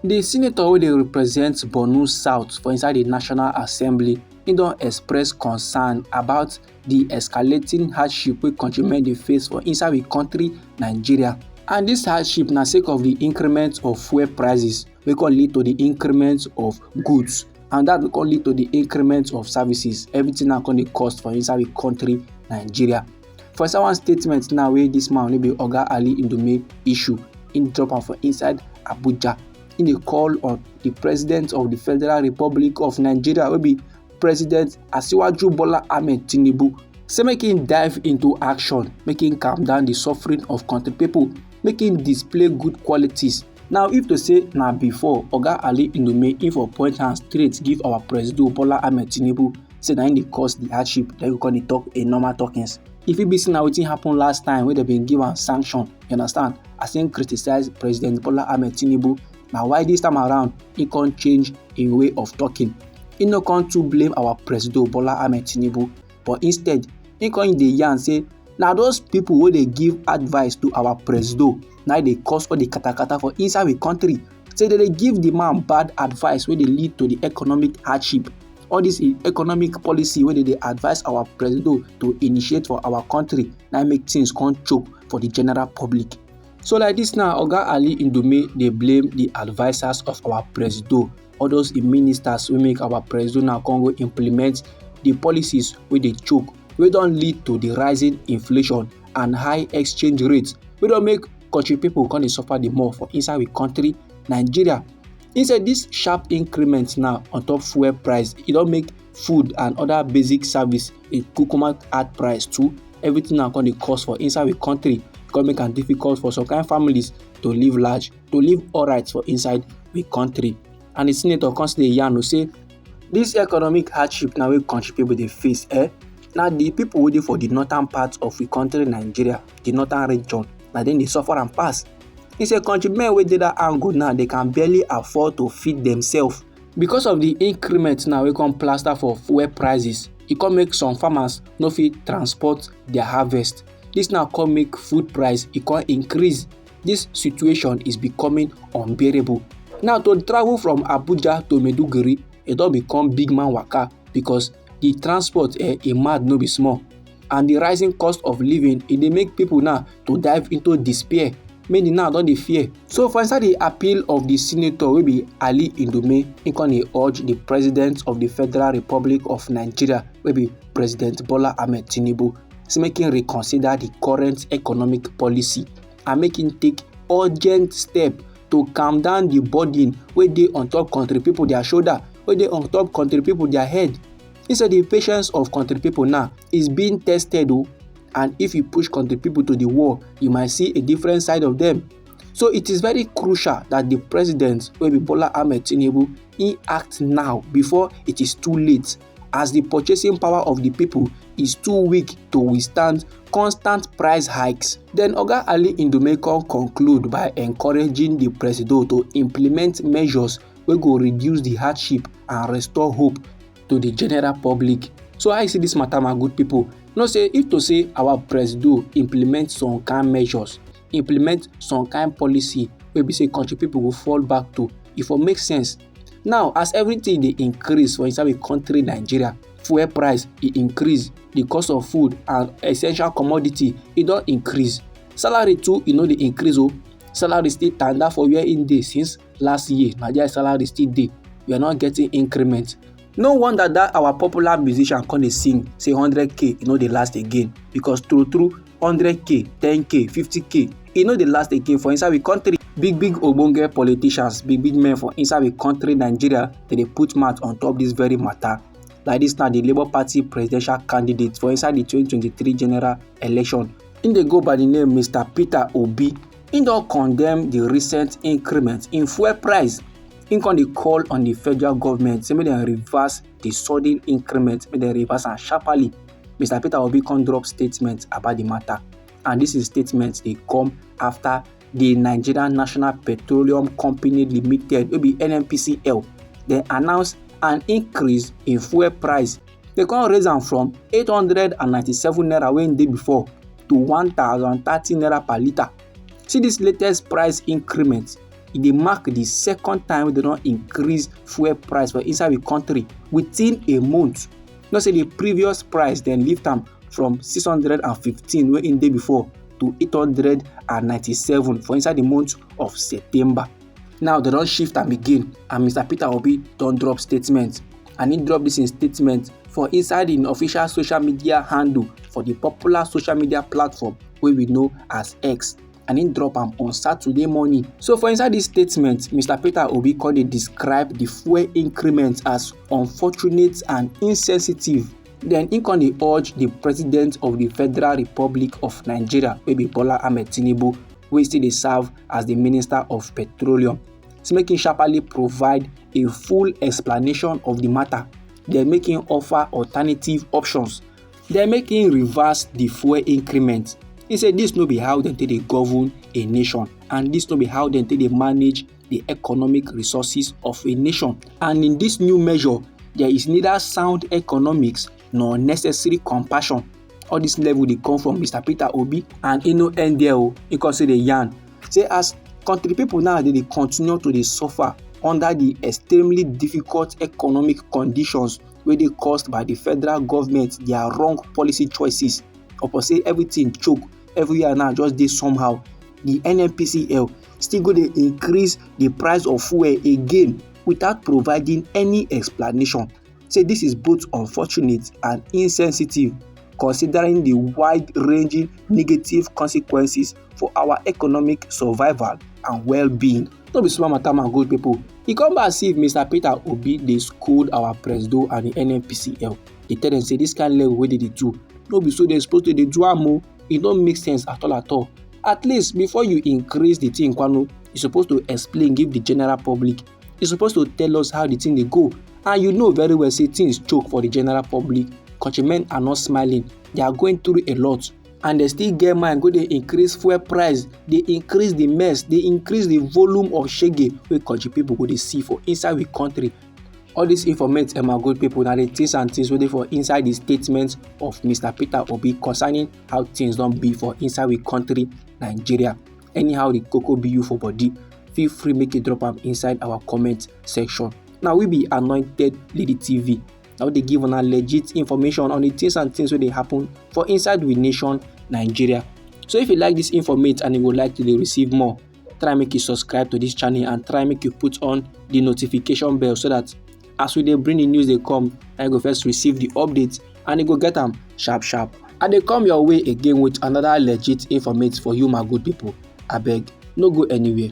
The senator wey dey represent Borno South for inside the National Assembly, he don express concern about the escalating hardship wey countrymen dey face for inside we country Nigeria. And this hardship na sake of the increment of fuel prices wey come lead to the increment of goods, and that will come lead to the increment of services. Everything now come dey cost for inside we country Nigeria. For inside one statement now wey this man wey be Oga Ali Ndume issue, im drop am for inside Abuja. In dey call on the President of the Federal Republic of Nigeria wey be President Asiwaju Bola Ahmed Tinubu, say make im dive into action, make im calm down the suffering of country people, make im display good qualities. Now if to say na before, Oga Ali Ndume im for point hand straight give our President Bola Ahmed Tinubu say na im dey cause the hardship, then we come dey talk a normal talkings. If it be say na wetin happen last time wey dem bin give am sanction, you understand, as im criticize President Bola Ahmed Tinubu, na why this time around he can't change im way of talking. He no come to blame our President Bola Ahmed Tinubu, but instead he come dey yarn say na those people wey dey give advice to our president na dey cause all the katakata for inside we country. Say they dey give the man bad advice wey dey lead to the economic hardship. All this economic policy wey dey advise our president to initiate for our country na make things come choke for the general public. So like this now, Oga Ali Ndume dey blame the advisers of our president, all those ministers wey make our president now come go implement the policies wey dey choke, wey don lead to the rising inflation and high exchange rates, wey don make country people come dey suffer the more for inside we country Nigeria. Instead, this sharp increment now on top fuel price, e don make food and other basic service a kukuma add price too. Everything now come dey cost for inside we country, come make am difficult for some kind families to live large, to live alright for inside we country. And the senator come still dey yarn say this economic hardship now wey country people dey face, na the people wey dey for the northern part of we country Nigeria, the northern region, na dem dey suffer am pass. He say countrymen wey dey that angle now, they can barely afford to feed themselves because of the increment now wey come plaster for fuel prices. E come make some farmers no fit transport their harvest. This now come make food price e come increase. This situation is becoming unbearable. Now to travel from Abuja to Maiduguri, e don become big man waka because the transport e mad no be small, and the rising cost of living e dey make people now to dive into despair. Many now don dey fear. So for inside the appeal of the senator wey be Ali Ndume, he come dey urge the President of the Federal Republic of Nigeria wey be President Bola Ahmed Tinubu, say make him reconsider the current economic policy and make him take urgent step to calm down the burden wey dey on top country people their shoulder, wey dey on top country people their head. He said the patience of country people now is being tested, and if you push country people to the wall, you might see a different side of them. So it is very crucial that the president wey be Bola Ahmed Tinubu, he act now before it is too late, as the purchasing power of the people is too weak to withstand constant price hikes. Then Oga Ali Ndume conclude by encouraging the president to implement measures wey go reduce the hardship and restore hope to the general public. So how you see this matter, my good people? You know, say if to say our president implement some kind measures, implement some kind policy wey be say country people go fall back to, e for make sense. Now as everything dey increase for inside the country Nigeria, fuel price e increase, the cost of food and essential commodity e don increase. Salary too e no dey increase salary still tanda for where im dey since last year. Na there salary still dey, we are not getting increment. No wonder that our popular musician come dey sing say 100k e no dey last again, because true 100k, 10k, 50k e no dey last again for inside we country. Big ogbonge politicians, big men for inside we country Nigeria, they dey put mouth on top this very matter. Like this now, the Labour Party presidential candidate for inside the 2023 general election, in dey go by the name Mr. Peter Obi, he don condemn the recent increment in fuel price. He come dey call on the federal government say make dem reverse the sudden increment, make dem reverse am sharply. Mr. Peter Obi come drop statement about the matter, and this is statement dey come after the Nigerian National Petroleum Company Limited wey be NNPCL, dem announce an increase in fuel price. They come raise am from 897 naira wey e dey before to 1030 naira per litre. See this latest price increment, e dey mark the second time wey dem don increase fuel price for inside the country within a month. You know say the previous price dem lift am from 615 wey e dey before to 897 for inside the month of September. Now dem don shift am again and Mr. Peter Obi don drop statement, and he drop dis im statement for inside im official social media handle for the popular social media platform wey we know as X, and he drop am on Saturday morning. So for inside dis statement, Mr. Peter Obi come dey describe the fuel increment as unfortunate and insensitive. Then he come dey urge the President of the Federal Republic of Nigeria wey be Bola Ahmed Tinubu, wey still dey serve as the Minister of Petroleum, to make him sharply provide a full explanation of the matter. Then make him offer alternative options. Then make him reverse the fuel increment. He say dis no be how dem take dey govern a nation, and dis no be how dem take dey manage the economic resources of a nation. And in dis new measure, there is neither sound economics nor necessary compassion. All dis level dey come from Mr. Peter Obi, and e no end there o. E come say dey yarn say as country people now dey continue to dey suffer under the extremely difficult economic conditions wey dey caused by the federal government, their wrong policy choices, upon say everything choke everywhere now just dey somehow, the NNPCL still go dey increase the price of fuel again without providing any explanation. Say this is both unfortunate and insensitive, considering the wide-ranging negative consequences for our economic survival and well-being. No be small matter, my good people. E come back see if Mr. Peter Obi dey scold our Presido and the NNPCL. Dey tell dem say this kind level wey dey do no be so dem suppose to dey do am o. E don't make sense at all. At least before you increase the thing, you supposed to explain, give the general public. You supposed to tell us how the thing dey go. And you know very well say things choke for the general public. Countrymen are not smiling. They are going through a lot. And they still get mind go dey increase fuel price. They increase the mess. They increase the volume of shege wey country people go dey see for inside the country. All these informate, my good people, na the things and things wey dey for inside the statement of Mr. Peter Obi concerning how things don be for inside we country, Nigeria. Anyhow the koko be you for body, feel free make you drop am inside our comment section. Now we be Anointed Lady TV. Now they give una legit information on the things and things wey dey happen for inside we nation, Nigeria. So if you like this informate and you would like to receive more, try make you subscribe to this channel and try make you put on the notification bell so that as we dey bring the news they come, I go first receive the updates and you go get them sharp. And they come your way again with another legit informate for you, my good people. Abeg, no go anywhere.